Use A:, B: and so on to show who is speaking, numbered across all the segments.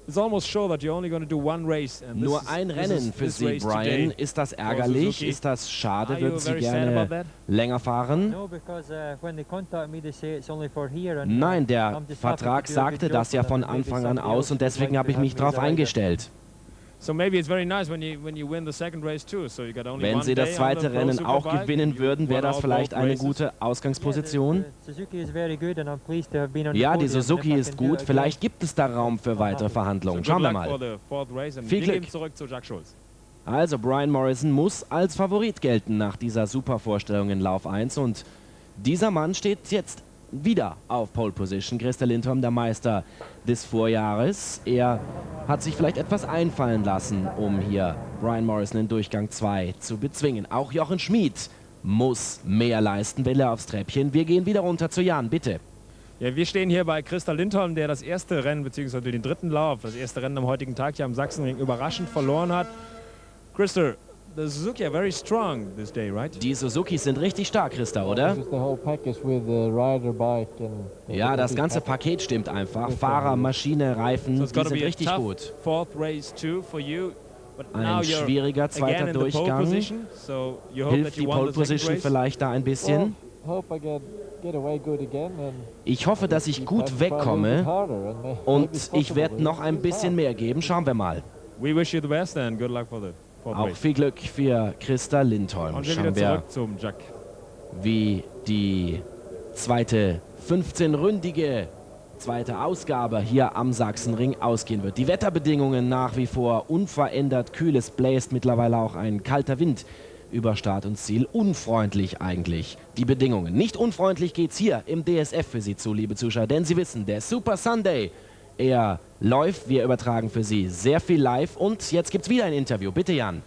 A: it's almost sure that you're only going to do one race. And
B: Nur ein Rennen für Sie, Brian. Ist das ärgerlich? Ist das schade? Würden Sie gerne länger fahren? Nein, der Vertrag sagte das ja von Anfang an aus und deswegen habe ich mich darauf eingestellt. Wenn Sie das zweite Rennen auch gewinnen würden, wäre das vielleicht eine gute Ausgangsposition. Ja, die Suzuki ist gut. Vielleicht gibt es da Raum für weitere Verhandlungen. Schauen wir mal. Viel Glück. Also Brian Morrison muss als Favorit gelten nach dieser super Vorstellung in Lauf 1 und dieser Mann steht jetzt wieder auf Pole Position. Christer Lindholm, der Meister des Vorjahres. Er hat sich vielleicht etwas einfallen lassen, um hier Brian Morrison in Durchgang 2 zu bezwingen. Auch Jochen Schmid muss mehr leisten, will er aufs Treppchen. Wir gehen wieder runter zu Jan, bitte.
A: Ja, wir stehen hier bei Christer Lindholm, der das erste Rennen, beziehungsweise den dritten Lauf, das erste Rennen am heutigen Tag hier am Sachsenring überraschend verloren hat. Christer, the Suzuki are very strong this day, right?
B: Die Suzukis sind richtig stark, Christa, oder? Ja, das ganze Paket stimmt einfach. Fahrer, Maschine, Reifen, die sind richtig gut. Ein schwieriger zweiter Durchgang. Hilft die Pole Position vielleicht da ein bisschen? Ich hoffe, dass ich gut wegkomme und ich werde noch ein bisschen mehr geben. Schauen wir mal.
A: We wish you the best and good luck for the
B: Auch viel Glück für Christa Lindholm. Schauen wir, wie die zweite 15-ründige zweite Ausgabe hier am Sachsenring ausgehen wird. Die Wetterbedingungen nach wie vor unverändert kühl. Es bläst mittlerweile auch ein kalter Wind über Start und Ziel. Unfreundlich eigentlich die Bedingungen. Nicht unfreundlich geht es hier im DSF für Sie zu, liebe Zuschauer, denn Sie wissen, der Super Sunday, er läuft, wir übertragen für Sie sehr viel live und jetzt gibt es wieder ein Interview. Bitte, Jan.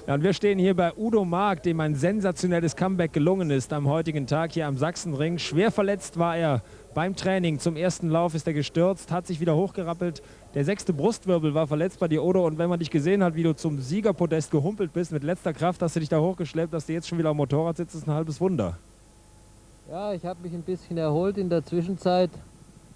A: Ja, und wir stehen hier bei Udo Mark, dem ein sensationelles Comeback gelungen ist am heutigen Tag hier am Sachsenring. Schwer verletzt war er beim Training. Zum ersten Lauf ist er gestürzt, hat sich wieder hochgerappelt. Der 6. Brustwirbel war verletzt bei dir, Udo. Und wenn man dich gesehen hat, wie du zum Siegerpodest gehumpelt bist, mit letzter Kraft hast du dich da hochgeschleppt, dass du jetzt schon wieder am Motorrad sitzt, ist ein halbes Wunder.
C: Ja, ich habe mich ein bisschen erholt in der Zwischenzeit.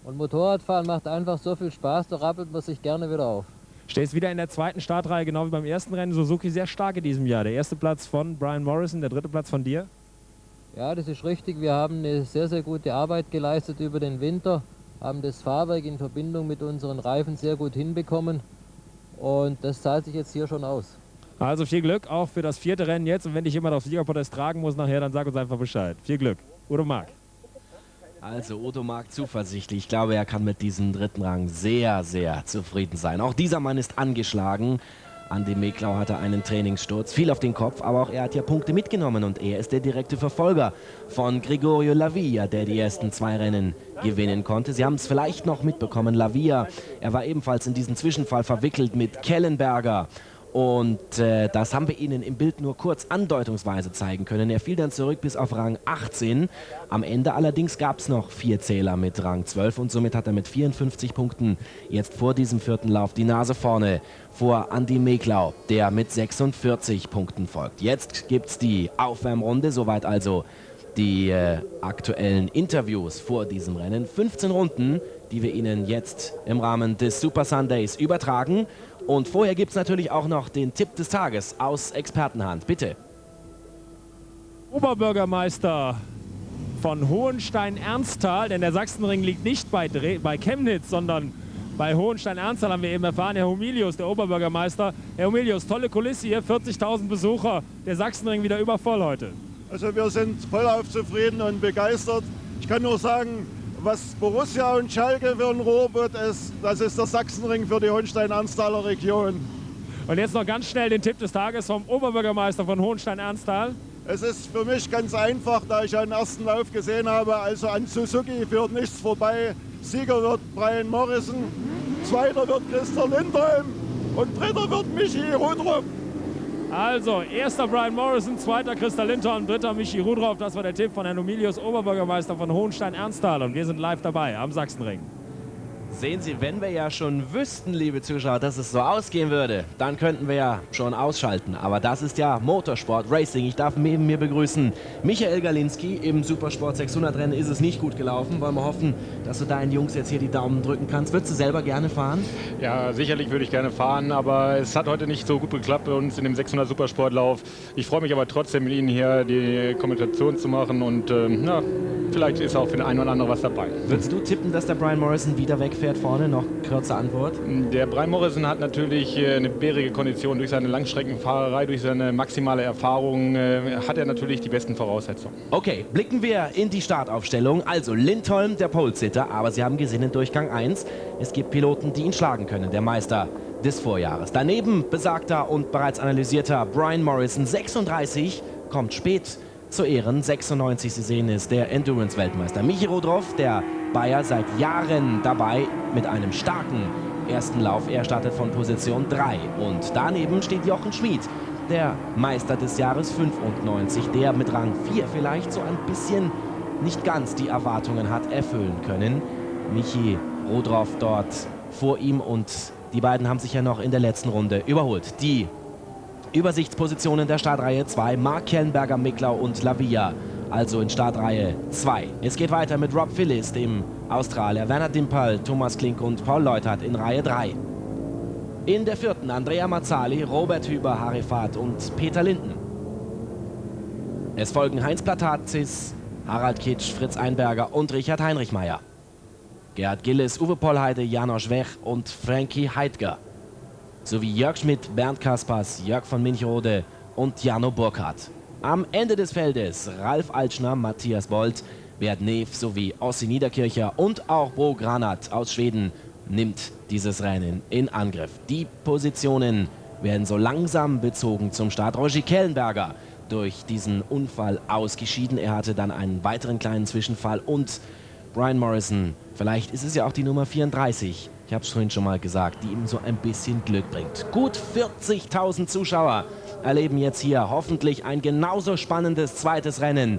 C: Und Motorradfahren macht einfach so viel Spaß, da rappelt man sich gerne wieder auf.
A: Stehst wieder in der zweiten Startreihe, genau wie beim ersten Rennen. Suzuki sehr stark in diesem Jahr. Der erste Platz von Brian Morrison, der dritte Platz von dir.
C: Ja, das ist richtig. Wir haben eine sehr, sehr gute Arbeit geleistet über den Winter. Haben das Fahrwerk in Verbindung mit unseren Reifen sehr gut hinbekommen. Und das zahlt sich jetzt hier schon aus.
A: Also viel Glück auch für das vierte Rennen jetzt. Und wenn dich jemand aufs Siegerpodest tragen muss nachher, dann sag uns einfach Bescheid. Viel Glück. Udo Mark.
B: Also Udo Mark zuversichtlich. Ich glaube, er kann mit diesem dritten Rang sehr, sehr zufrieden sein. Auch dieser Mann ist angeschlagen. Andi Meklau hatte einen Trainingssturz, viel auf den Kopf, aber auch er hat ja Punkte mitgenommen und er ist der direkte Verfolger von Gregorio Lavilla, der die ersten zwei Rennen gewinnen konnte. Sie haben es vielleicht noch mitbekommen, Lavilla, er war ebenfalls in diesen Zwischenfall verwickelt mit Kellenberger. Und das haben wir Ihnen im Bild nur kurz andeutungsweise zeigen können. Er fiel dann zurück bis auf Rang 18. Am Ende allerdings gab es noch 4 Zähler mit Rang 12 und somit hat er mit 54 Punkten jetzt vor diesem vierten Lauf die Nase vorne vor Andi Meklau, der mit 46 Punkten folgt. Jetzt gibt es die Aufwärmrunde, soweit also die aktuellen Interviews vor diesem Rennen. 15 Runden, die wir Ihnen jetzt im Rahmen des Super Sundays übertragen. Und vorher gibt es natürlich auch noch den Tipp des Tages aus Expertenhand. Bitte.
A: Oberbürgermeister von Hohenstein-Ernsthal, denn der Sachsenring liegt nicht bei Chemnitz, sondern bei Hohenstein-Ernsthal, haben wir eben erfahren. Herr Humilius, der Oberbürgermeister. Herr Humilius, tolle Kulisse hier, 40.000 Besucher. Der Sachsenring wieder übervoll heute.
D: Also wir sind vollauf zufrieden und begeistert. Ich kann nur sagen, was Borussia und Schalke für ein Ruhrpott ist, das ist der Sachsenring für die Hohenstein-Ernsthaler Region.
A: Und jetzt noch ganz schnell den Tipp des Tages vom Oberbürgermeister von Hohenstein-Ernsthal.
D: Es ist für mich ganz einfach, da ich einen ersten Lauf gesehen habe, also an Suzuki führt nichts vorbei. Sieger wird Brian Morrison, zweiter wird Christer Lindholm und dritter wird Michi Rudrup.
A: Also, erster Brian Morrison, zweiter Christer Lindholm, dritter Michi Rudrup. Das war der Tipp von Herrn Humilius, Oberbürgermeister von Hohenstein-Ernsthal. Und wir sind live dabei am Sachsenring.
B: Sehen Sie, wenn wir ja schon wüssten, liebe Zuschauer, dass es so ausgehen würde, dann könnten wir ja schon ausschalten. Aber das ist ja Motorsport, Racing. Ich darf neben mir begrüßen Michael Galinski. Im Supersport 600 Rennen ist es nicht gut gelaufen. Wollen wir hoffen, dass du deinen Jungs jetzt hier die Daumen drücken kannst. Würdest du selber gerne fahren?
E: Ja, sicherlich würde ich gerne fahren, aber es hat heute nicht so gut geklappt bei uns in dem 600 Supersportlauf. Ich freue mich aber trotzdem, mit Ihnen hier die Kommunikation zu machen und na, vielleicht ist auch für den einen oder anderen was dabei.
B: Würdest du tippen, dass der Brian Morrison wieder wegfährt vorne? Noch kurze Antwort.
E: Der Brian Morrison hat natürlich eine bärige Kondition. Durch seine Langstreckenfahrerei, durch seine maximale Erfahrung hat er natürlich die besten Voraussetzungen.
B: Okay, blicken wir in die Startaufstellung. Also Lindholm, der Pole-Sitter, aber Sie haben gesehen in Durchgang 1, es gibt Piloten, die ihn schlagen können, der Meister des Vorjahres. Daneben besagter und bereits analysierter Brian Morrison, 36, kommt spät zu Ehren. 96, Sie sehen es, der Endurance-Weltmeister. Michi Rodroff, der Bayer, seit Jahren dabei mit einem starken ersten Lauf. Er startet von Position 3. Und daneben steht Jochen Schmid, der Meister des Jahres 95, der mit Rang 4 vielleicht so ein bisschen nicht ganz die Erwartungen hat erfüllen können. Michi Rodroff dort vor ihm und die beiden haben sich ja noch in der letzten Runde überholt. Die Übersichtspositionen der Startreihe 2, Mark Kellenberger, Miklau und Lavia, also in Startreihe 2. Es geht weiter mit Rob Phillips, dem Australier, Werner Dimpal, Thomas Klink und Paul Leutert in Reihe 3. In der 4. Andrea Mazzali, Robert Hüber, Harry Fahrt und Peter Linden. Es folgen Heinz Platazis, Harald Kitsch, Fritz Einberger und Richard Heinrichmeier. Gerhard Gillis, Uwe Pollheide, Janosch Wech und Frankie Heidger. Sowie Jörg Schmidt, Bernd Kaspers, Jörg von Minchroде und Jarno Burkhardt. Am Ende des Feldes Ralf Altschner, Matthias Bolt, Bert Neef sowie Ossi Niederkircher und auch Bo Granat aus Schweden nimmt dieses Rennen in Angriff. Die Positionen werden so langsam bezogen zum Start. Roger Kellenberger durch diesen Unfall ausgeschieden. Er hatte dann einen weiteren kleinen Zwischenfall und Brian Morrison, vielleicht ist es ja auch die Nummer 34, ich habe es vorhin schon mal gesagt, die ihm so ein bisschen Glück bringt. Gut 40.000 Zuschauer erleben jetzt hier hoffentlich ein genauso spannendes zweites Rennen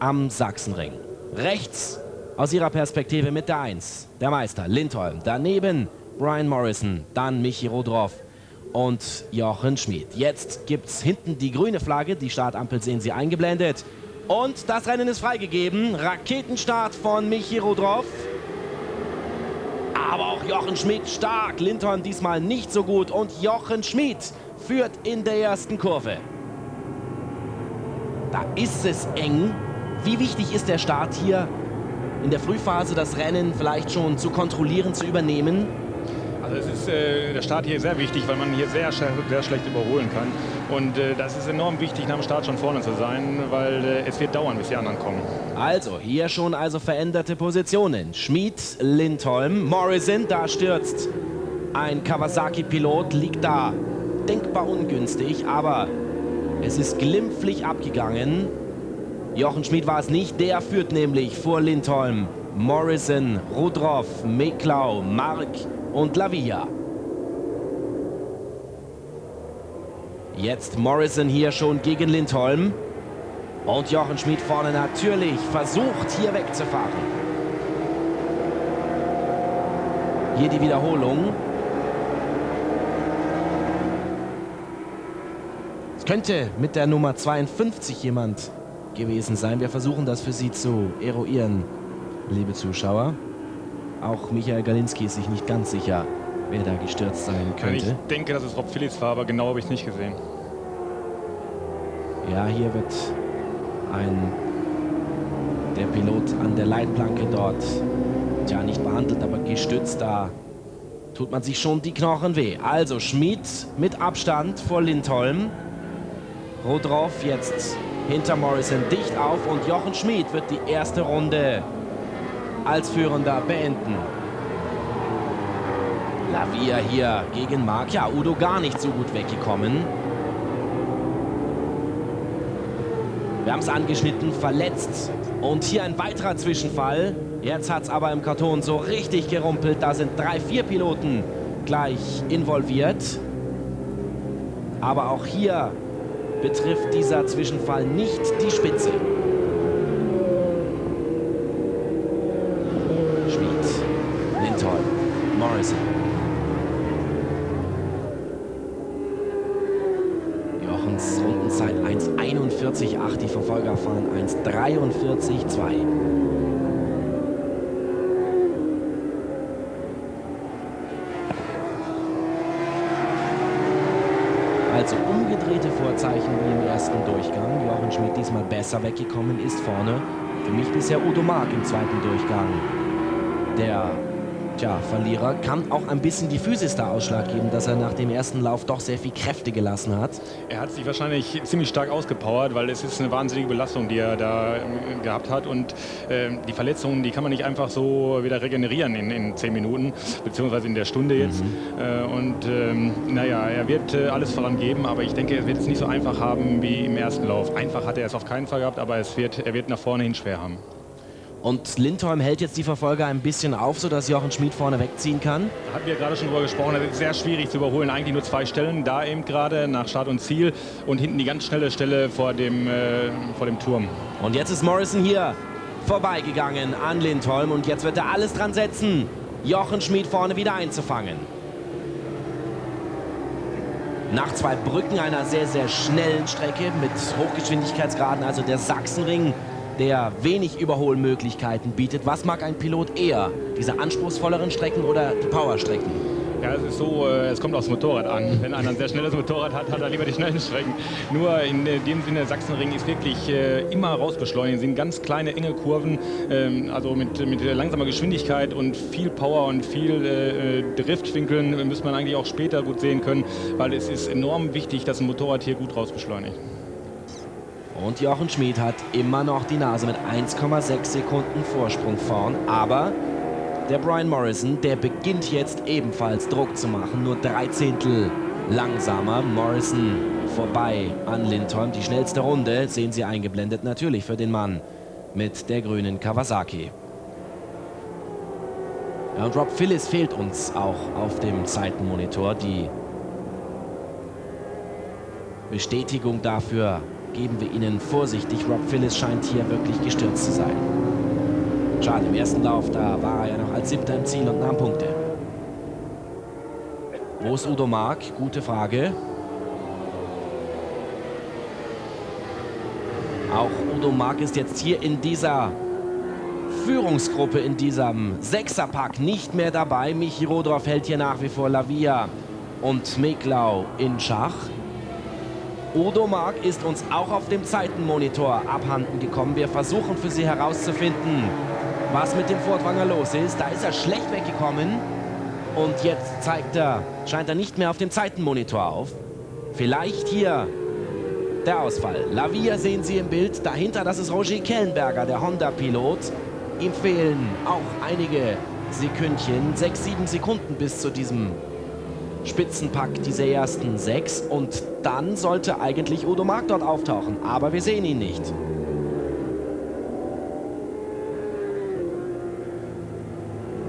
B: am Sachsenring. Rechts aus ihrer Perspektive mit der 1, der Meister Lindholm. Daneben Brian Morrison, dann Michi Rodroff und Jochen Schmid. Jetzt gibt es hinten die grüne Flagge, die Startampel sehen Sie eingeblendet. Und das Rennen ist freigegeben. Raketenstart von Michi Rodroff. Aber auch Jochen Schmid stark. Lindholm diesmal nicht so gut. Und Jochen Schmid führt in der ersten Kurve. Da ist es eng. Wie wichtig ist der Start hier in der Frühphase, das Rennen vielleicht schon zu kontrollieren, zu übernehmen?
E: Also es ist der Start hier sehr wichtig, weil man hier sehr schlecht überholen kann. Und das ist enorm wichtig, nach dem Start schon vorne zu sein, weil es wird dauern, bis die anderen kommen.
B: Also, hier schon veränderte Positionen. Schmid, Lindholm, Morrison, da stürzt ein Kawasaki-Pilot, liegt da denkbar ungünstig, aber es ist glimpflich abgegangen. Jochen Schmid war es nicht, der führt nämlich vor Lindholm, Morrison, Rodroff, Miklau, Mark und Lavia. Jetzt Morrison hier schon gegen Lindholm. Und Jochen Schmid vorne natürlich versucht, hier wegzufahren. Hier die Wiederholung. Es könnte mit der Nummer 52 jemand gewesen sein. Wir versuchen das für Sie zu eruieren, liebe Zuschauer. Auch Michael Galinski ist sich nicht ganz sicher, wer da gestürzt sein könnte.
E: Ich denke, dass es Rob Phillips war, aber genau habe ich es nicht gesehen.
B: Ja, hier wird der Pilot an der Leitplanke dort, tja, nicht behandelt, aber gestützt. Da tut man sich schon die Knochen weh. Also Schmid mit Abstand vor Lindholm. Rodroff jetzt hinter Morrison dicht auf und Jochen Schmid wird die erste Runde als Führender beenden. Lavia hier gegen Mark. Ja, Udo gar nicht so gut weggekommen. Wir haben es angeschnitten, verletzt. Und hier ein weiterer Zwischenfall. Jetzt hat es aber im Karton so richtig gerumpelt. Da sind 3, 4 Piloten gleich involviert. Aber auch hier betrifft dieser Zwischenfall nicht die Spitze. Schmid, Lindholm. Morrison. Jochens Rundenzeit 1,41,8. Die Verfolger fahren 1,43,2. Also umgedrehte Vorzeichen wie im ersten Durchgang. Jochen Schmidt diesmal besser weggekommen, ist vorne. Für mich bisher Udo Mark im zweiten Durchgang. Der Verlierer kann auch ein bisschen die Physis da Ausschlag geben, dass er nach dem ersten Lauf doch sehr viel Kräfte gelassen hat.
E: Er hat sich wahrscheinlich ziemlich stark ausgepowert, weil es ist eine wahnsinnige Belastung, die er da gehabt hat. Und die Verletzungen, die kann man nicht einfach so wieder regenerieren in 10 Minuten, beziehungsweise in der Stunde jetzt. Naja, er wird alles vorangeben, aber ich denke, er wird es nicht so einfach haben wie im ersten Lauf. Einfach hat er es auf keinen Fall gehabt, aber er wird nach vorne hin schwer haben.
B: Und Lindholm hält jetzt die Verfolger ein bisschen auf, sodass Jochen Schmidt vorne wegziehen kann.
E: Da hatten wir gerade schon drüber gesprochen, es ist sehr schwierig zu überholen. Eigentlich nur 2 Stellen, da eben gerade nach Start und Ziel und hinten die ganz schnelle Stelle vor dem Turm.
B: Und jetzt ist Morrison hier vorbeigegangen an Lindholm und jetzt wird er alles dran setzen, Jochen Schmidt vorne wieder einzufangen. Nach 2 Brücken einer sehr, sehr schnellen Strecke mit Hochgeschwindigkeitsgraden, also der Sachsenring, der wenig Überholmöglichkeiten bietet. Was mag ein Pilot eher? Diese anspruchsvolleren Strecken oder die Powerstrecken?
E: Ja, es ist so, es kommt aufs Motorrad an. Wenn einer ein sehr schnelles Motorrad hat, hat er lieber die schnellen Strecken. Nur in dem Sinne, Sachsenring ist wirklich immer rausbeschleunigt. Es sind ganz kleine, enge Kurven, also mit langsamer Geschwindigkeit und viel Power und viel Driftwinkeln müsste man eigentlich auch später gut sehen können, weil es ist enorm wichtig, dass ein Motorrad hier gut rausbeschleunigt.
B: Und Jochen Schmidt hat immer noch die Nase mit 1,6 Sekunden Vorsprung vorn. Aber der Brian Morrison, der beginnt jetzt ebenfalls Druck zu machen. Nur 3 Zehntel langsamer. Morrison vorbei an Lindholm. Die schnellste Runde, sehen Sie eingeblendet, natürlich für den Mann mit der grünen Kawasaki. Ja, und Rob Phillips fehlt uns auch auf dem Zeitenmonitor. Die Bestätigung dafür geben wir Ihnen vorsichtig. Rob Phillips scheint hier wirklich gestürzt zu sein. Schade, im ersten Lauf, da war er ja noch als 7. im Ziel und nahm Punkte. Wo ist Udo Mark? Gute Frage. Auch Udo Mark ist jetzt hier in dieser Führungsgruppe, in diesem Sechserpack nicht mehr dabei. Michi Rodroff hält hier nach wie vor Lavia und Meklau in Schach. Udo Mark ist uns auch auf dem Zeitenmonitor abhanden gekommen. Wir versuchen für Sie herauszufinden, was mit dem Furtwanger los ist. Da ist er schlecht weggekommen und jetzt scheint er nicht mehr auf dem Zeitenmonitor auf. Vielleicht hier der Ausfall. Lavia sehen Sie im Bild. Dahinter, das ist Roger Kellenberger, der Honda-Pilot. Ihm fehlen auch einige Sekündchen, 6, 7 Sekunden bis zu diesem Spitzenpack, diese ersten 6. Und dann sollte eigentlich Udo Mark dort auftauchen. Aber wir sehen ihn nicht.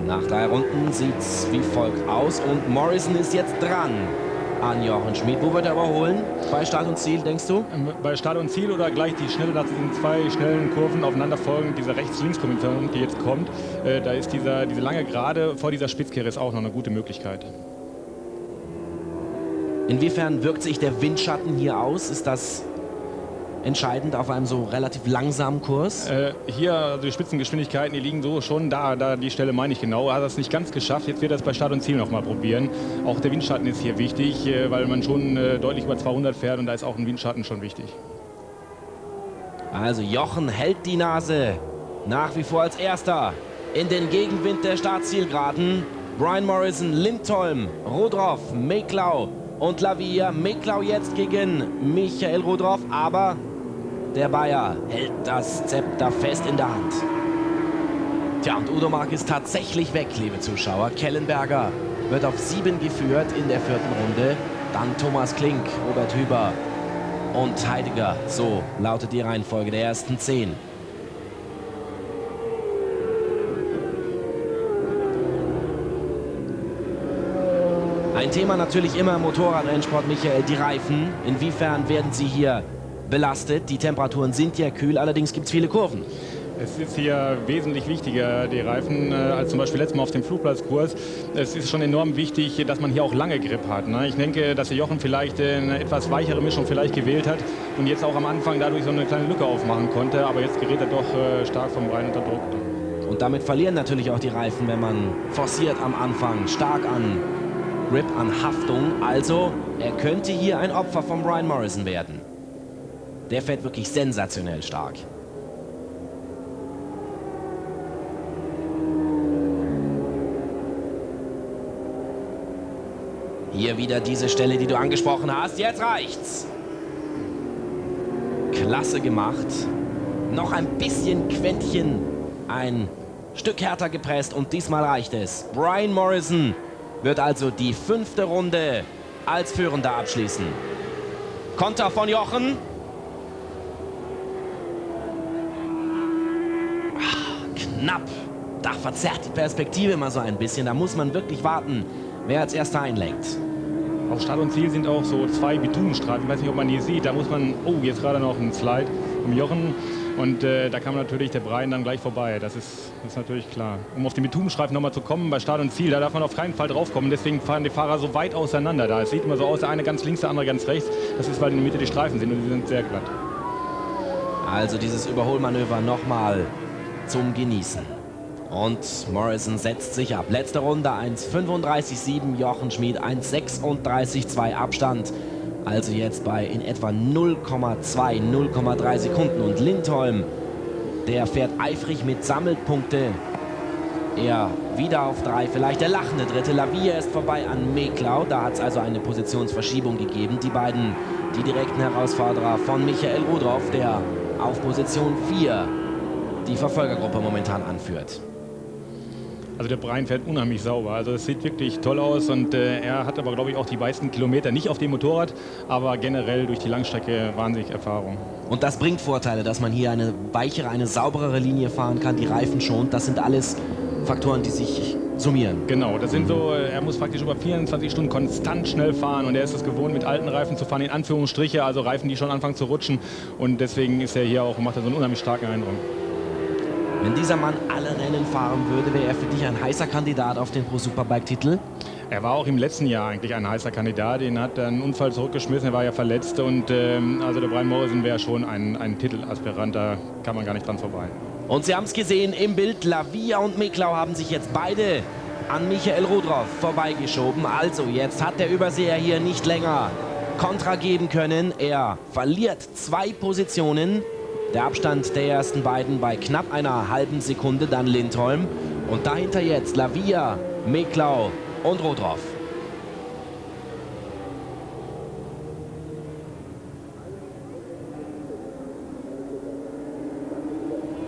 B: Nach 3 Runden sieht es wie folgt aus. Und Morrison ist jetzt dran an Jochen Schmidt. Wo wird er überholen? Bei Start und Ziel, denkst du?
E: Bei Start und Ziel oder gleich die Schnelle, nach diesen 2 schnellen Kurven aufeinanderfolgen, diese Rechts-Links-Kombination, die jetzt kommt, da ist diese lange Gerade vor dieser Spitzkehre ist auch noch eine gute Möglichkeit.
B: Inwiefern wirkt sich der Windschatten hier aus? Ist das entscheidend auf einem so relativ langsamen Kurs?
E: Hier, also die Spitzengeschwindigkeiten, die liegen so schon da die Stelle meine ich genau. Er hat es nicht ganz geschafft, jetzt wird er es bei Start und Ziel noch mal probieren. Auch der Windschatten ist hier wichtig, weil man schon deutlich über 200 fährt und da ist auch ein Windschatten schon wichtig.
B: Also Jochen hält die Nase nach wie vor als Erster in den Gegenwind der Startzielgeraden. Brian Morrison, Lindholm, Rodroff, Meklau und Lavia. Meklau jetzt gegen Michael Rodroff, aber der Bayer hält das Zepter fest in der Hand. Tja, und Udo Mark ist tatsächlich weg, liebe Zuschauer. Kellenberger wird auf 7 geführt in der 4. Runde. Dann Thomas Klink, Robert Hüber und Heidegger. So lautet die Reihenfolge der ersten 10. Ein Thema natürlich immer im Motorradrennsport, Michael, die Reifen. Inwiefern werden sie hier belastet? Die Temperaturen sind ja kühl, allerdings gibt es viele Kurven.
E: Es ist hier wesentlich wichtiger, die Reifen, als zum Beispiel letztes Mal auf dem Flugplatzkurs. Es ist schon enorm wichtig, dass man hier auch lange Grip hat. Ne? Ich denke, dass der Jochen vielleicht eine etwas weichere Mischung vielleicht gewählt hat und jetzt auch am Anfang dadurch so eine kleine Lücke aufmachen konnte. Aber jetzt gerät er doch stark vom Brian unter Druck.
B: Und damit verlieren natürlich auch die Reifen, wenn man forciert am Anfang, stark an Grip, an Haftung. Also, er könnte hier ein Opfer von Brian Morrison werden. Der fährt wirklich sensationell stark. Hier wieder diese Stelle, die du angesprochen hast. Jetzt reicht's. Klasse gemacht. Noch ein bisschen Quäntchen, ein Stück härter gepresst und diesmal reicht es. Brian Morrison wird also die 5. Runde als Führender abschließen. Konter von Jochen. Knapp. Da verzerrt die Perspektive immer so ein bisschen. Da muss man wirklich warten, wer als Erster einlenkt.
E: Auf Start und Ziel sind auch so 2 Bitumenstreifen. Ich weiß nicht, ob man die sieht. Da muss man, oh, jetzt gerade noch ein Slide vom Jochen. Und da kam natürlich der Brian dann gleich vorbei. Das ist natürlich klar. Um auf den Bitumenstreifen nochmal zu kommen, bei Start und Ziel, da darf man auf keinen Fall drauf kommen. Deswegen fahren die Fahrer so weit auseinander da. Es sieht immer so aus, der eine ganz links, der andere ganz rechts. Das ist, weil in der Mitte die Streifen sind und die sind sehr glatt.
B: Also dieses Überholmanöver nochmal zum Genießen. Und Morrison setzt sich ab. Letzte Runde 1,35,7, Jochen Schmid 1,36,2 Abstand. Also jetzt bei in etwa 0,2, 0,3 Sekunden. Und Lindholm, der fährt eifrig mit Sammelpunkte. Er wieder auf 3, vielleicht der lachende Dritte. Lavia ist vorbei an Meklau. Da hat es also eine Positionsverschiebung gegeben. Die beiden, die direkten Herausforderer von Michael Rudroff, der auf Position 4 die Verfolgergruppe momentan anführt.
E: Also der Brian fährt unheimlich sauber. Also es sieht wirklich toll aus und er hat aber, glaube ich, auch die meisten Kilometer, nicht auf dem Motorrad, aber generell durch die Langstrecke wahnsinnig Erfahrung.
B: Und das bringt Vorteile, dass man hier eine weichere, eine sauberere Linie fahren kann, die Reifen schont. Das sind alles Faktoren, die sich summieren.
E: Genau, das sind so, er muss praktisch über 24 Stunden konstant schnell fahren und er ist es gewohnt, mit alten Reifen zu fahren, in Anführungsstriche, also Reifen, die schon anfangen zu rutschen und deswegen ist er hier auch, macht er so einen unheimlich starken Eindruck.
B: Wenn dieser Mann alle Rennen fahren würde, wäre er für dich ein heißer Kandidat auf den Pro Superbike-Titel?
E: Er war auch im letzten Jahr eigentlich ein heißer Kandidat. Den hat einen Unfall zurückgeschmissen, er war ja verletzt. Und also der Brian Morrison wäre schon ein Titelaspirant, da kann man gar nicht dran vorbei.
B: Und Sie haben es gesehen im Bild, Lavia und Meklau haben sich jetzt beide an Michael Rudroff vorbeigeschoben. Also jetzt hat der Überseher hier nicht länger Kontra geben können. Er verliert 2 Positionen. Der Abstand der ersten beiden bei knapp einer halben Sekunde, dann Lindholm. Und dahinter jetzt Lavia, Meklau und Rudroff.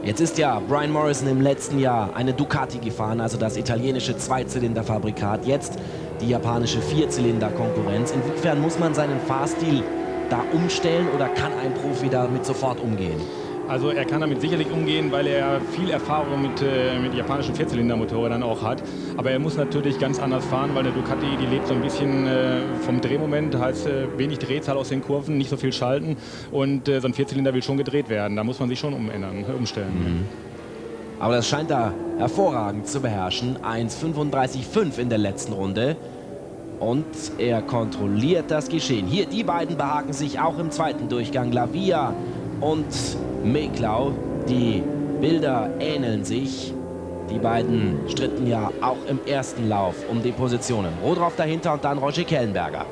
B: Jetzt ist ja Brian Morrison im letzten Jahr eine Ducati gefahren, also das italienische Zweizylinderfabrikat. Jetzt die japanische Vierzylinder-Konkurrenz. Inwiefern muss man seinen Fahrstil da umstellen oder kann ein Profi damit sofort umgehen?
E: Also er kann damit sicherlich umgehen, weil er viel Erfahrung mit japanischen Vierzylindermotoren auch hat. Aber er muss natürlich ganz anders fahren, weil der Ducati, die lebt so ein bisschen vom Drehmoment, heißt wenig Drehzahl aus den Kurven, nicht so viel schalten. Und so ein Vierzylinder will schon gedreht werden. Da muss man sich schon umstellen.
B: Aber das scheint er hervorragend zu beherrschen. 1,35,5 in der letzten Runde. Und er kontrolliert das Geschehen. Hier, die beiden behaken sich auch im zweiten Durchgang. Lavia und Meklau. Die Bilder ähneln sich. Die beiden stritten ja auch im ersten Lauf um die Positionen. Rudroff dahinter und dann Roger Kellenberger.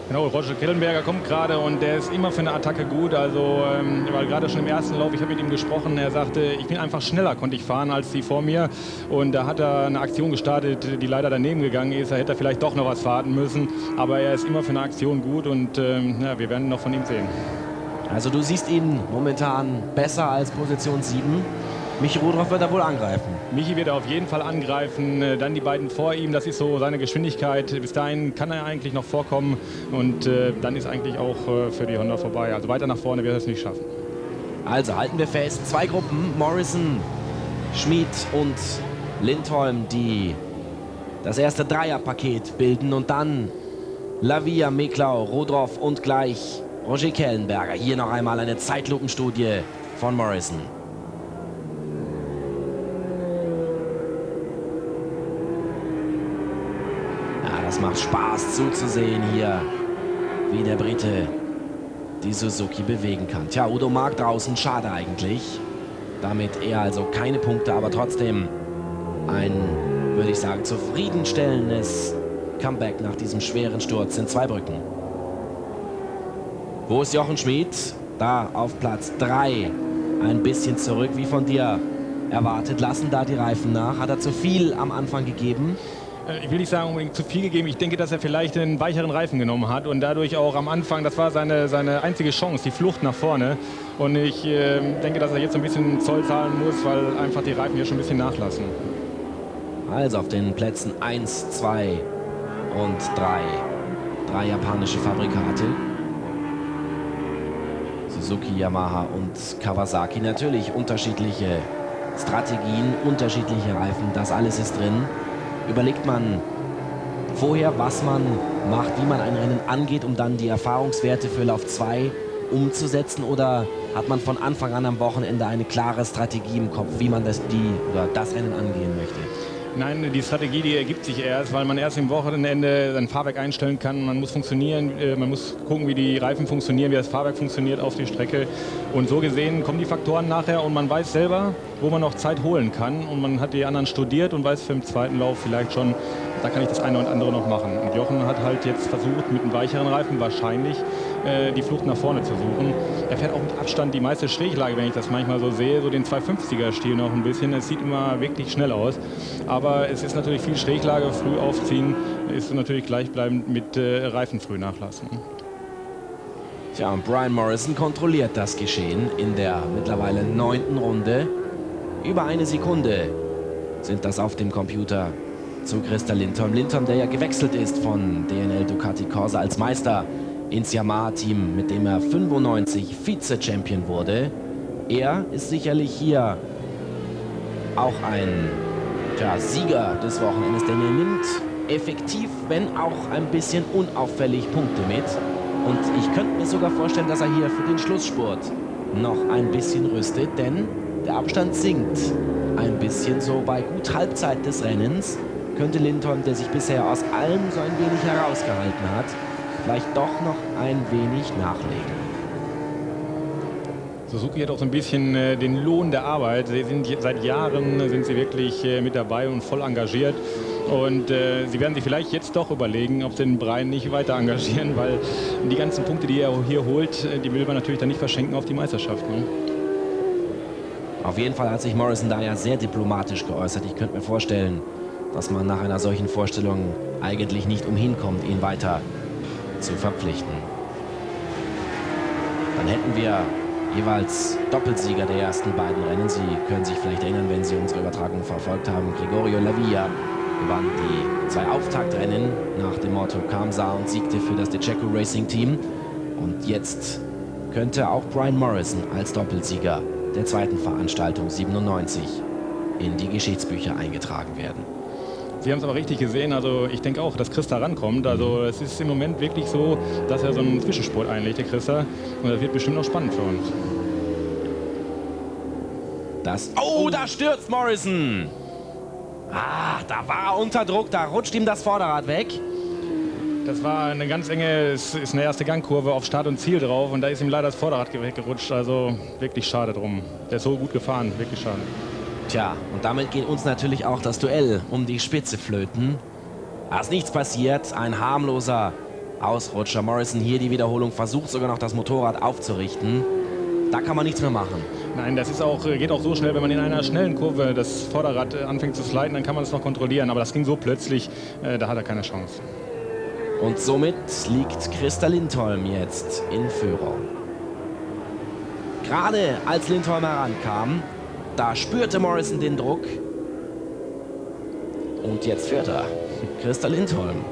E: Genau, Roger Kellenberger kommt gerade und der ist immer für eine Attacke gut. Also er war gerade schon im ersten Lauf, ich habe mit ihm gesprochen, er sagte, ich bin einfach schneller, konnte ich fahren als die vor mir. Und da hat er eine Aktion gestartet, die leider daneben gegangen ist. Da hätte er vielleicht doch noch was fahren müssen. Aber er ist immer für eine Aktion gut und ja, wir werden noch von ihm sehen.
B: Also du siehst ihn momentan besser als Position 7. Michi Rudroff wird er wohl angreifen.
E: Michi wird er auf jeden Fall angreifen. Dann die beiden vor ihm, das ist so seine Geschwindigkeit. Bis dahin kann er eigentlich noch vorkommen. Und dann ist eigentlich auch für die Honda vorbei. Also weiter nach vorne wird er es nicht schaffen.
B: Also halten wir fest, 2 Gruppen, Morrison, Schmid und Lindholm, die das erste Dreierpaket bilden. Und dann Lavia, Meklau, Rudroff und gleich Roger Kellenberger. Hier noch einmal eine Zeitlupenstudie von Morrison. Es macht Spaß zuzusehen hier, wie der Brite die Suzuki bewegen kann. Tja, Udo Mark draußen, schade eigentlich. Damit er also keine Punkte, aber trotzdem ein, würde ich sagen, zufriedenstellendes Comeback nach diesem schweren Sturz in Zweibrücken. Wo ist Jochen Schmid? Da auf Platz 3. Ein bisschen zurück, wie von dir erwartet. Lassen da die Reifen nach. Hat er zu viel am Anfang gegeben?
E: Ich will nicht sagen, unbedingt zu viel gegeben. Ich denke, dass er vielleicht einen weicheren Reifen genommen hat und dadurch auch am Anfang, das war seine einzige Chance, die Flucht nach vorne. Und ich denke, dass er jetzt ein bisschen Zoll zahlen muss, weil einfach die Reifen hier schon ein bisschen nachlassen.
B: Also auf den Plätzen 1, 2 und 3. 3 japanische Fabrikate. Suzuki, Yamaha und Kawasaki. Natürlich unterschiedliche Strategien, unterschiedliche Reifen. Das alles ist drin. Überlegt man vorher, was man macht, wie man ein Rennen angeht, um dann die Erfahrungswerte für Lauf 2 umzusetzen? Oder hat man von Anfang an am Wochenende eine klare Strategie im Kopf, wie man das Rennen angehen möchte?
E: Nein, die Strategie, die ergibt sich erst, weil man erst im Wochenende sein Fahrwerk einstellen kann. Man muss funktionieren, man muss gucken, wie die Reifen funktionieren, wie das Fahrwerk funktioniert auf die Strecke. Und so gesehen kommen die Faktoren nachher und man weiß selber, wo man noch Zeit holen kann. Und man hat die anderen studiert und weiß für den zweiten Lauf vielleicht schon, da kann ich das eine und andere noch machen. Und Jochen hat halt jetzt versucht, mit einem weicheren Reifen wahrscheinlich die Flucht nach vorne zu suchen. Er fährt auch mit Abstand die meiste Schräglage, wenn ich das manchmal so sehe, so den 250er-Stil noch ein bisschen. Es sieht immer wirklich schnell aus. Aber es ist natürlich viel Schräglage, früh aufziehen, ist natürlich gleichbleibend mit Reifen früh nachlassen.
B: Tja, und Brian Morrison kontrolliert das Geschehen in der mittlerweile 9. Runde. Über 1 Sekunde sind das auf dem Computer zu Christer Lindholm. Lindholm, der ja gewechselt ist von DNL Ducati Corsa als Meister ins Yamaha-Team, mit dem er 95 Vize-Champion wurde. Er ist sicherlich hier auch ein Sieger des Wochenendes, denn er nimmt effektiv, wenn auch ein bisschen unauffällig, Punkte mit. Und ich könnte mir sogar vorstellen, dass er hier für den Schlussspurt noch ein bisschen rüstet, denn der Abstand sinkt ein bisschen. So bei gut Halbzeit des Rennens könnte Lindholm, der sich bisher aus allem so ein wenig herausgehalten hat, vielleicht doch noch ein wenig nachlegen.
E: Suzuki hat auch so ein bisschen den Lohn der Arbeit. Sie sind seit Jahren wirklich mit dabei und voll engagiert. Und sie werden sich vielleicht jetzt doch überlegen, ob sie den Brian nicht weiter engagieren, weil die ganzen Punkte, die er hier holt, die will man natürlich dann nicht verschenken auf die Meisterschaft. Ne?
B: Auf jeden Fall hat sich Morrison da ja sehr diplomatisch geäußert. Ich könnte mir vorstellen, dass man nach einer solchen Vorstellung eigentlich nicht umhin kommt, ihn weiter zu verpflichten. Dann hätten wir jeweils Doppelsieger der ersten beiden Rennen. Sie können sich vielleicht erinnern, wenn Sie unsere Übertragung verfolgt haben. Gregorio Lavia gewann die 2 Auftaktrennen nach dem Motto Kamsa und siegte für das DeCecco Racing Team. Und jetzt könnte auch Brian Morrison als Doppelsieger der zweiten Veranstaltung 97 in die Geschichtsbücher eingetragen werden.
E: Sie haben es aber richtig gesehen, also ich denke auch, dass Christa rankommt. Also es ist im Moment wirklich so, dass er so einen Zwischenspurt einlegt, der Christa. Und das wird bestimmt noch spannend für uns.
B: Da stürzt Morrison! Da war er unter Druck, da rutscht ihm das Vorderrad weg.
E: Das war eine ganz enge, es ist eine erste Gangkurve auf Start und Ziel drauf und da ist ihm leider das Vorderrad weggerutscht. Also wirklich schade drum. Der ist so gut gefahren, wirklich schade.
B: Tja, und damit geht uns natürlich auch das Duell um die Spitze flöten. Da ist nichts passiert, ein harmloser Ausrutscher. Morrison hier die Wiederholung, versucht sogar noch das Motorrad aufzurichten. Da kann man nichts mehr machen.
E: Nein, das ist geht auch so schnell, wenn man in einer schnellen Kurve das Vorderrad anfängt zu sliden, dann kann man es noch kontrollieren. Aber das ging so plötzlich, da hat er keine Chance.
B: Und somit liegt Christa Lindholm jetzt in Führung. Gerade als Lindholm herankam, da spürte Morrison den Druck. Und jetzt führt er. Christa Lindholm.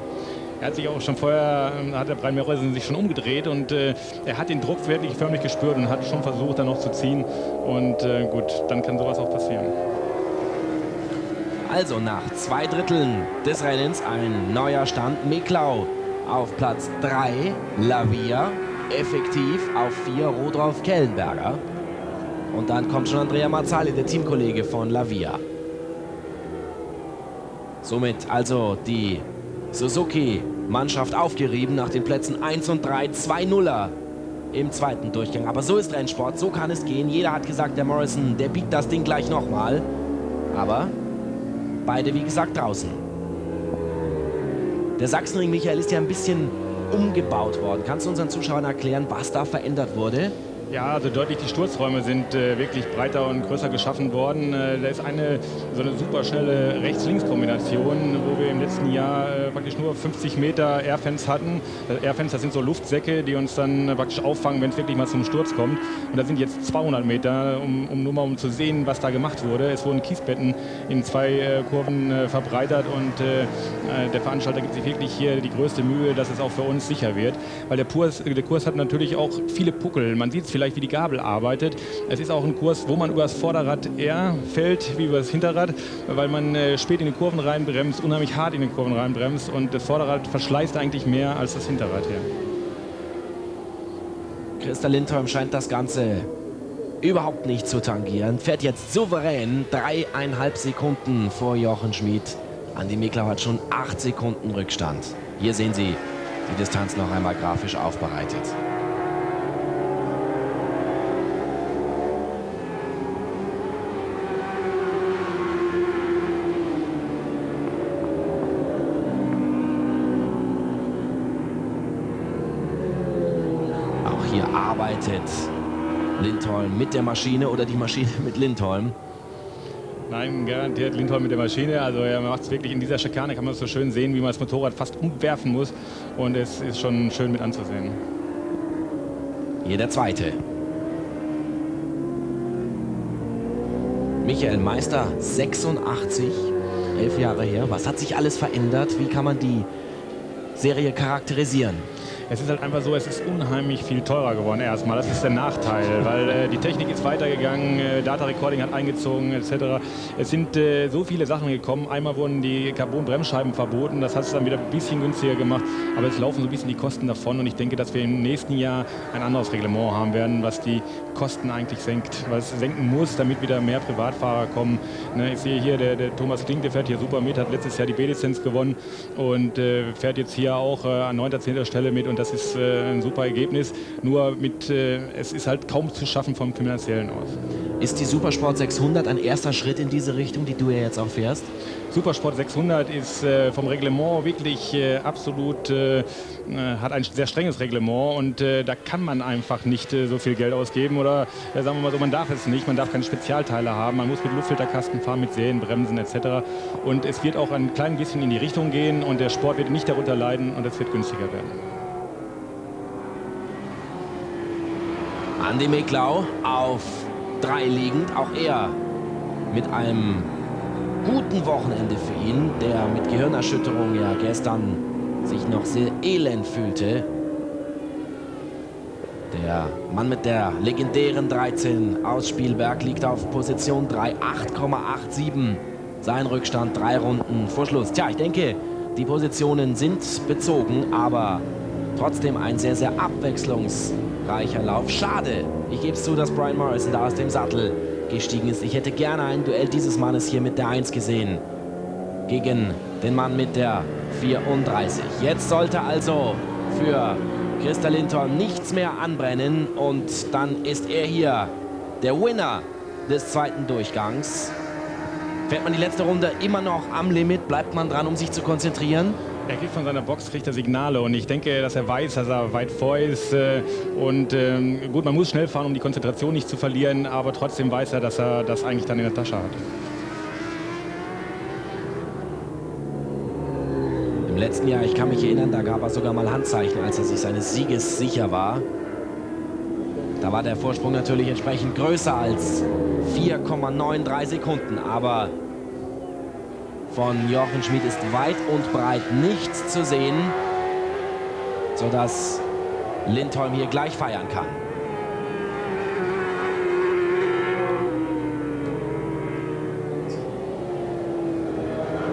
E: Er hat sich auch schon vorher, hat der Brian Morrison sich schon umgedreht und er hat den Druck wirklich förmlich gespürt und hat schon versucht, da noch zu ziehen. Und gut, dann kann sowas auch passieren.
B: Also nach 2 Dritteln des Rennens ein neuer Stand. Meklau auf Platz 3, Lavia effektiv auf 4, Rodolf Kellenberger. Und dann kommt schon Andrea Mazzali, der Teamkollege von Lavia. Somit also die Suzuki-Mannschaft aufgerieben nach den Plätzen 1 und 3, 2-0er im zweiten Durchgang. Aber so ist Rennsport, so kann es gehen. Jeder hat gesagt, der Morrison, der biegt das Ding gleich nochmal. Aber beide, wie gesagt, draußen. Der Sachsenring, Michael, ist ja ein bisschen umgebaut worden. Kannst du unseren Zuschauern erklären, was da verändert wurde?
E: Ja, also deutlich, die Sturzräume sind wirklich breiter und größer geschaffen worden. Da ist so eine super schnelle Rechts-Links-Kombination, wo wir im letzten Jahr praktisch nur 50 Meter Airfans hatten. Airfans, das sind so Luftsäcke, die uns dann praktisch auffangen, wenn es wirklich mal zum Sturz kommt. Und da sind jetzt 200 Meter, um zu sehen, was da gemacht wurde. Es wurden Kiesbetten in 2 Kurven verbreitert und der Veranstalter gibt sich wirklich hier die größte Mühe, dass es auch für uns sicher wird. Weil der Kurs hat natürlich auch viele Puckel. Man sieht es vielleicht, wie die Gabel arbeitet. Es ist auch ein Kurs, wo man über das Vorderrad eher fällt wie über das Hinterrad, weil man spät in die Kurven reinbremst, unheimlich hart in die Kurven reinbremst und das Vorderrad verschleißt eigentlich mehr als das Hinterrad hier.
B: Christa Lindholm scheint das Ganze überhaupt nicht zu tangieren. Fährt jetzt souverän 3,5 Sekunden vor Jochen Schmid. Andi Miklau hat schon 8 Sekunden Rückstand. Hier sehen Sie die Distanz noch einmal grafisch aufbereitet. Hier arbeitet Lindholm mit der Maschine oder die Maschine mit Lindholm?
E: Nein, garantiert Lindholm mit der Maschine. Also er macht es wirklich in dieser Schikane, kann man es so schön sehen, wie man das Motorrad fast umwerfen muss. Und es ist schon schön mit anzusehen.
B: Hier der zweite. Michael Meister, 86, 11 Jahre her. Was hat sich alles verändert? Wie kann man die Serie charakterisieren?
E: Es ist halt einfach so, es ist unheimlich viel teurer geworden erstmal. Das ist der Nachteil, weil die Technik ist weitergegangen, Data Recording hat eingezogen etc. Es sind so viele Sachen gekommen. Einmal wurden die Carbon-Bremsscheiben verboten, das hat es dann wieder ein bisschen günstiger gemacht, aber es laufen so ein bisschen die Kosten davon und ich denke, dass wir im nächsten Jahr ein anderes Reglement haben werden, was die Kosten eigentlich senkt, was es senken muss, damit wieder mehr Privatfahrer kommen. Ne, ich sehe hier, der Thomas Klink, der fährt hier super mit, hat letztes Jahr die B-Lizenz gewonnen und fährt jetzt hier auch an 9. 10. Stelle mit und das ist ein super Ergebnis, nur es ist halt kaum zu schaffen vom Finanziellen aus.
B: Ist die Supersport 600 ein erster Schritt in diese Richtung, die du ja jetzt auch fährst?
E: Supersport 600 ist vom Reglement wirklich absolut, hat ein sehr strenges Reglement und da kann man einfach nicht so viel Geld ausgeben oder sagen wir mal so, man darf es nicht, man darf keine Spezialteile haben, man muss mit Luftfilterkasten fahren, mit Säen, Bremsen etc. Und es wird auch ein klein bisschen in die Richtung gehen und der Sport wird nicht darunter leiden und es wird günstiger werden.
B: Andi Miklau auf 3 liegend, auch er mit einem guten Wochenende für ihn, der mit Gehirnerschütterung ja gestern sich noch sehr elend fühlte. Der Mann mit der legendären 13 aus Spielberg liegt auf Position 3, 8,87. Sein Rückstand 3 Runden vor Schluss. Tja, ich denke, die Positionen sind bezogen, aber trotzdem ein sehr, sehr abwechslungsreicher Lauf. Schade, ich gebe es zu, dass Brian Morrison da aus dem Sattel gestiegen ist. Ich hätte gerne ein Duell dieses Mannes hier mit der 1 gesehen. Gegen den Mann mit der 34. Jetzt sollte also für Christa Lindholm nichts mehr anbrennen. Und dann ist er hier der Winner des zweiten Durchgangs. Fährt man die letzte Runde immer noch am Limit? Bleibt man dran, um sich zu konzentrieren?
E: Er kriegt von seiner Box, kriegt er Signale und ich denke, dass er weiß, dass er weit vor ist gut, man muss schnell fahren, um die Konzentration nicht zu verlieren, aber trotzdem weiß er, dass er das eigentlich dann in der Tasche hat.
B: Im letzten Jahr, ich kann mich erinnern, da gab er sogar mal Handzeichen, als er sich seines Sieges sicher war. Da war der Vorsprung natürlich entsprechend größer als 4,93 Sekunden, aber von Jochen Schmid ist weit und breit nichts zu sehen, sodass Lindholm hier gleich feiern kann.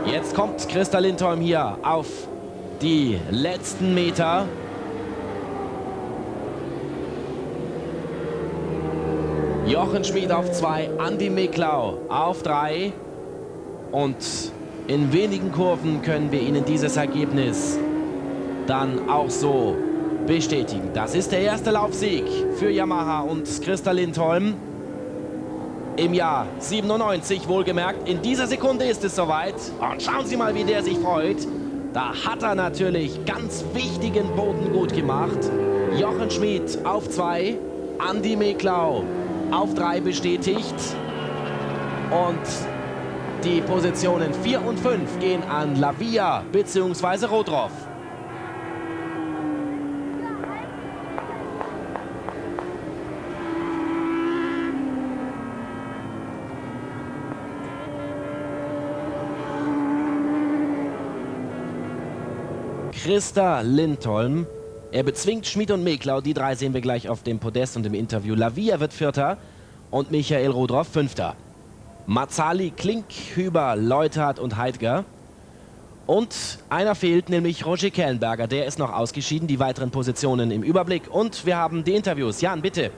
B: Jetzt kommt Christa Lindholm hier auf die letzten Meter. Jochen Schmid auf 2, Andi Miklau auf 3 und In wenigen Kurven können wir Ihnen dieses Ergebnis dann auch so bestätigen. Das ist der erste Laufsieg für Yamaha und Christa Lindholm. Im Jahr 97, wohlgemerkt. In dieser Sekunde ist es soweit. Und schauen Sie mal, wie der sich freut. Da hat er natürlich ganz wichtigen Boden gut gemacht. Jochen Schmid auf 2, Andi Meklau auf 3 bestätigt. Und die Positionen 4 und 5 gehen an Lavia bzw. Rodroff. Christa Lindholm. Er bezwingt Schmid und Meklau. Die 3 sehen wir gleich auf dem Podest und im Interview. Lavia wird 4. und Michael Rodroff 5. Mazzali, Klink, Hüber, Leuthardt und Heidger. Und einer fehlt, nämlich Roger Kellenberger. Der ist noch ausgeschieden. Die weiteren Positionen im Überblick. Und wir haben die Interviews. Jan, bitte.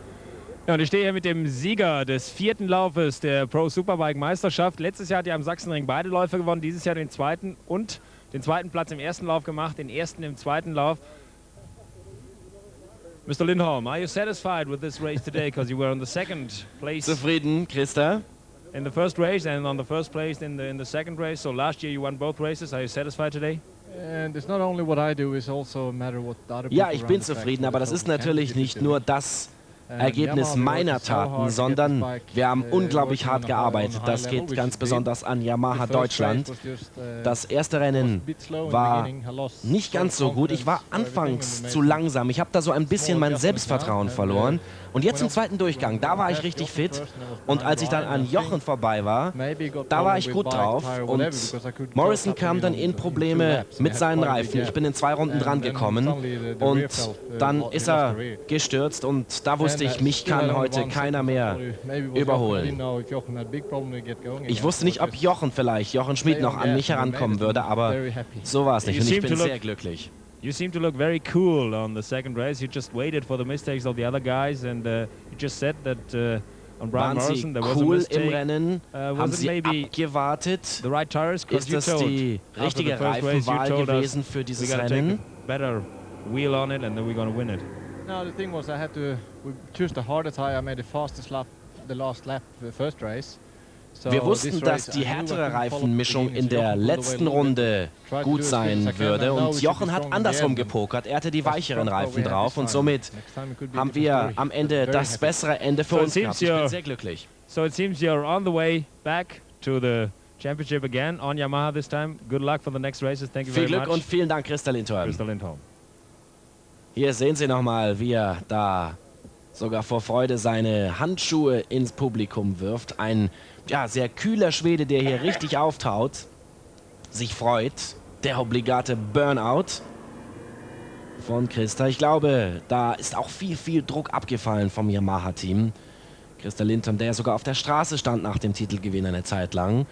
A: Ja, und ich stehe hier mit dem Sieger des 4. Laufes der Pro Superbike Meisterschaft. Letztes Jahr hat er am Sachsenring beide Läufe gewonnen. Dieses Jahr den 2. und den 2. Platz im 1. Lauf gemacht, den 1. im 2. Lauf. Mr. Lindholm, are you satisfied with this race today? Because you were on the 2nd place
B: Zufrieden, Christa?
A: in the first race and on the 1st place in the 2nd race. So last year you won both races. Are you satisfied today?
F: And it's not only what I do, it's also a matter what the other
B: Ja,
F: people
B: ich
F: around
B: bin
F: the track
B: zufrieden,
F: do.
B: aber das
F: So
B: ist
F: we can't
B: natürlich
F: really
B: nicht
F: do
B: nur
F: it.
B: das Ergebnis meiner Taten, sondern wir haben unglaublich hart gearbeitet. Das geht ganz besonders an Yamaha Deutschland. Das erste Rennen war nicht ganz so gut. Ich war anfangs zu langsam. Ich habe da so ein bisschen mein Selbstvertrauen verloren. Und jetzt im 2. Durchgang, da war ich richtig fit. Und als ich dann an Jochen vorbei war, da war ich gut drauf. Und Morrison kam dann in Probleme mit seinen Reifen. Ich bin in 2 Runden dran gekommen. Und dann ist er gestürzt. Und da wusste ich, mich kann heute keiner mehr überholen. Ich wusste nicht, ob Jochen Schmid noch an mich herankommen würde, aber so war es nicht. Und ich bin sehr glücklich.
A: You seem to look very cool on the 2nd race. You just waited for the mistakes of the other guys, and you just said that on Brian
B: Waren Sie
A: Morrison there was a
B: cool
A: mistake.
B: im Rennen? Haben
A: Was it
B: Sie
A: maybe
B: abgewartet?
A: the right tires? 'Cause
B: Ist
A: you
B: das
A: told
B: die
A: after the
B: richtige
A: first race, you
B: Reifenwahl
A: told us
B: gewesen für
A: we
B: dieses
A: gotta take
B: Rennen?
A: a better wheel on it, and then we're going to win it.
F: No, the thing was we chose the harder tire. I made the fastest lap, the last lap, the first race. So
B: Wir wussten,
F: this
B: dass
F: race,
B: die
F: I knew I
B: härtere
F: couldn't follow
B: Reifenmischung
F: the
B: in
F: beginning, so
B: der
F: Jochen pulled away
B: letzten
F: a little bit,
B: Runde
F: tried to
B: gut
F: do as
B: sein
F: good as I can.
B: würde.
F: I know
B: Und
F: we should
B: Jochen
F: be
B: hat
F: strong in
B: andersrum
F: the end,
B: gepokert. Er hatte die
F: but
B: weicheren
F: strong
B: Reifen
F: we had
B: drauf
F: this
B: und
F: time.
B: somit
F: Next time it could be a
B: haben
F: different
B: wir
F: story.
B: am Ende
F: Very
B: das
F: happy.
B: bessere Ende für
A: So it
B: uns gehabt.
A: seems
B: Ich bin
A: you're-
B: sehr glücklich.
A: So it seems you're on the way back to the championship again on Yamaha this time. Good luck for the next races. Thank you
B: Viel
A: very
B: Glück
A: much.
B: und vielen Dank, Christa Lindholm.
A: Christa Lindholm.
B: Hier sehen Sie nochmal, wie er da sogar vor Freude seine Handschuhe ins Publikum wirft. Ein sehr kühler Schwede, der hier richtig auftaut, sich freut. Der obligate Burnout von Christa. Ich glaube, da ist auch viel Druck abgefallen vom Yamaha-Team. Christa Lindholm, der sogar auf der Straße stand nach dem Titelgewinn eine Zeit lang.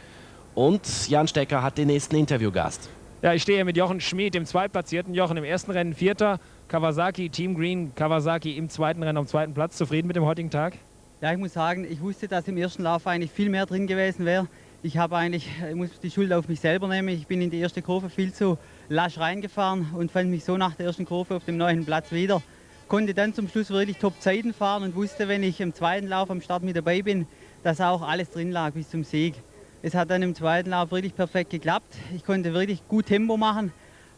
B: Und Jan Stecker hat den nächsten Interviewgast.
A: Ja, ich stehe hier mit Jochen Schmid, dem Zweitplatzierten. Jochen im ersten Rennen 4. Kawasaki, Team Green, Kawasaki im 2. Rennen am 2. Platz. Zufrieden mit dem heutigen Tag?
G: Ja, ich muss sagen, ich wusste, dass im ersten Lauf eigentlich viel mehr drin gewesen wäre. Ich muss die Schuld auf mich selber nehmen. Ich bin in die erste Kurve viel zu lasch reingefahren und fand mich so nach der ersten Kurve auf dem 9. Platz wieder. Konnte dann zum Schluss wirklich Top-Zeiten fahren und wusste, wenn ich im 2. Lauf am Start mit dabei bin, dass auch alles drin lag bis zum Sieg. Es hat dann im 2. Lauf wirklich perfekt geklappt. Ich konnte wirklich gut Tempo machen.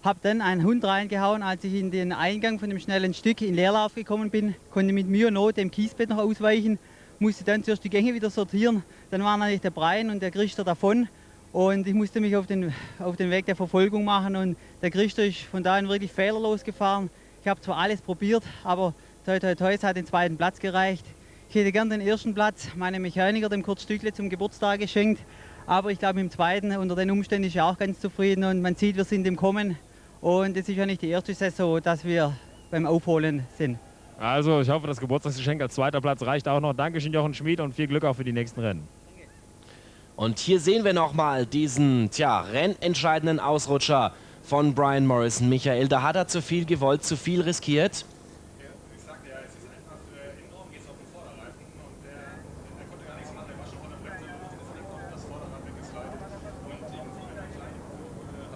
G: Habe dann einen Hund reingehauen, als ich in den Eingang von dem schnellen Stück in Leerlauf gekommen bin. Konnte mit Mühe und Not dem Kiesbett noch ausweichen. Musste dann zuerst die Gänge wieder sortieren. Dann waren natürlich der Brian und der Christer davon. Und ich musste mich auf den Weg der Verfolgung machen. Und der Christer ist von da an wirklich fehlerlos gefahren. Ich habe zwar alles probiert, aber toi toi toi, es hat den 2. Platz gereicht. Ich hätte gern den 1. Platz meinem Mechaniker, dem Kurt Stückle, zum Geburtstag geschenkt. Aber ich glaube, im 2. unter den Umständen ist er auch ganz zufrieden. Und man sieht, wir sind im Kommen. Und es ist ja nicht die erste Saison, dass wir beim Aufholen sind.
A: Also, ich hoffe, das Geburtstagsgeschenk als 2. Platz reicht auch noch. Dankeschön, Jochen Schmid, und viel Glück auch für die nächsten Rennen.
B: Und hier sehen wir nochmal diesen, rennentscheidenden Ausrutscher von Brian Morrison. Michael, da hat er zu viel gewollt, zu viel riskiert.
E: Ich sagte ja, es ist einfach, enorm geht es auf den Vorderreifen und der konnte gar nichts machen, der war schon von der Bremse, ist direkt auf das Vorderrad weggeslidet und in so einer kleinen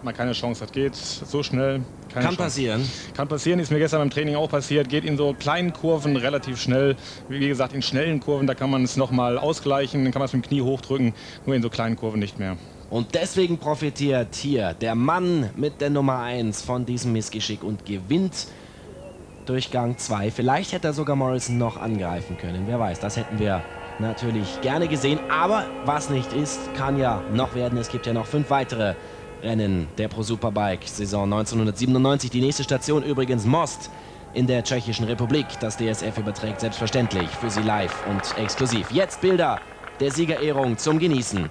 E: man keine Chance hat. Geht so schnell, keine
B: Kann
E: Chance.
B: passieren.
E: Kann passieren, ist mir gestern beim Training auch passiert. Geht in so kleinen Kurven relativ schnell. Wie gesagt, in schnellen Kurven, da kann man es nochmal ausgleichen, dann kann man es mit dem Knie hochdrücken. Nur in so kleinen Kurven nicht mehr.
B: Und deswegen profitiert hier der Mann mit der Nummer 1 von diesem Missgeschick und gewinnt Durchgang 2. Vielleicht hätte er sogar Morrison noch angreifen können. Wer weiß, das hätten wir natürlich gerne gesehen. Aber was nicht ist, kann ja noch werden. Es gibt ja noch 5 weitere Rennen der Pro Superbike Saison 1997. Die nächste Station übrigens Most in der Tschechischen Republik. Das DSF überträgt selbstverständlich für Sie live und exklusiv. Jetzt Bilder der Siegerehrung zum Genießen.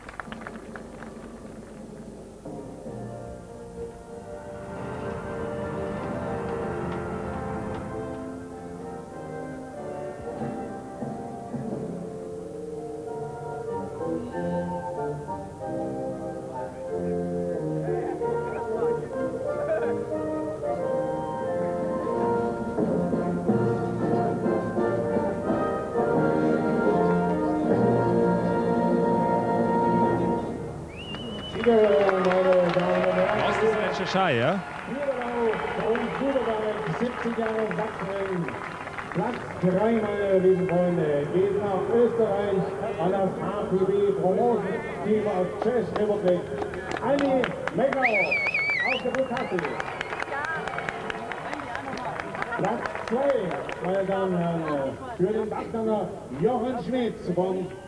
A: Most ist in Tschechei, ja?
H: Und Superbike, 70 Jahre Sachsen. Platz 3, meine lieben Freunde, geht nach Österreich an das HPB Promotion Team aus Tschechischen Republik. Anni Meglau aus der Bukati. Platz 2, meine Damen und Herren, für den Backnanger Jochen Schmitz von